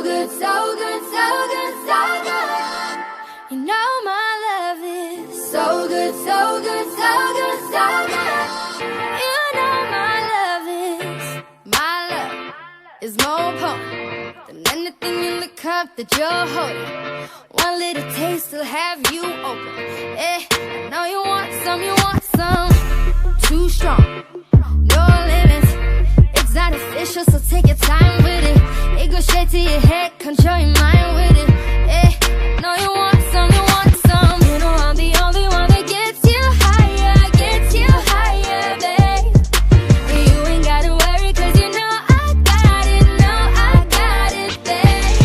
good, so good, so good, so good. You know my love is so good, so good, so good, so good. You know my love is more potent than anything in the cup that you're holding. One little taste will have you open. Eh, I know you want some, you want some. Too strong, no limits. It's not official, so take your time with it. It goes straight to your head, control your mind with it. Eh, I know you want some, you want some. You know I'm the only one that gets you higher, babe. You ain't gotta worry, cause you know I got it, babe.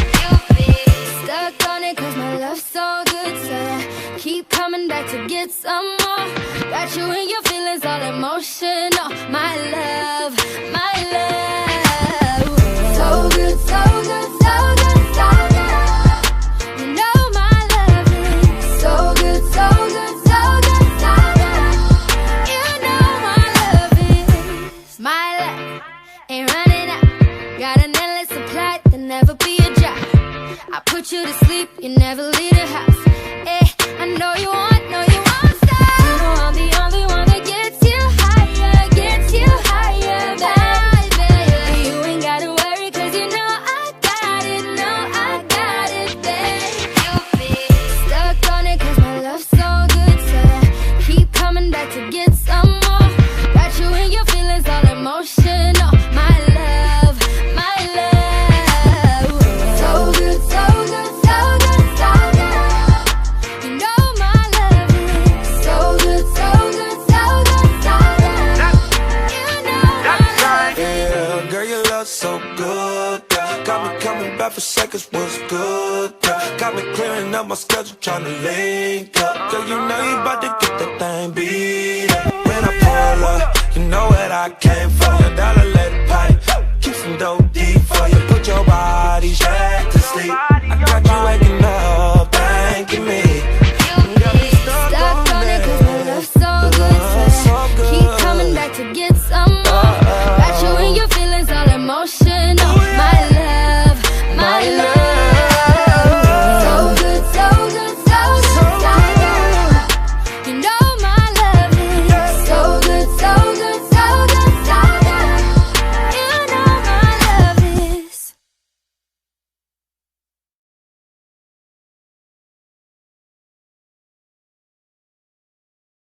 Stuck on it cause my love's so good, so I keep coming back to get some more. Got you in your feelings, all emotional. My love, my love. So good, so good, so good, so good. You know my love is so good, so good, so good, so good. You know my love is my love. Ain't running out. Got an endless supply, there'll never be a drop. I put you to sleep, you never leave the house. Eh, I know you want, know you want some. You know I'm the only one that gets you higher, baby. You ain't gotta worry, cause you know I got it, babe. Stuck on it cause my love's so good, so I keep coming back to get some more. Got you in your feelings, all emotional. My love, my love. So good, so good, so good, so good. You know my love is so good, so good, so good, so good. You know my love. Yeah, girl, your love so good. Yeah. Got me coming back for seconds, what's good? Yeah. Got me clearing up my schedule, trying to link up. Girl, you know you about to get that thing beat up. When I pull up, you know what I came for. Your dollar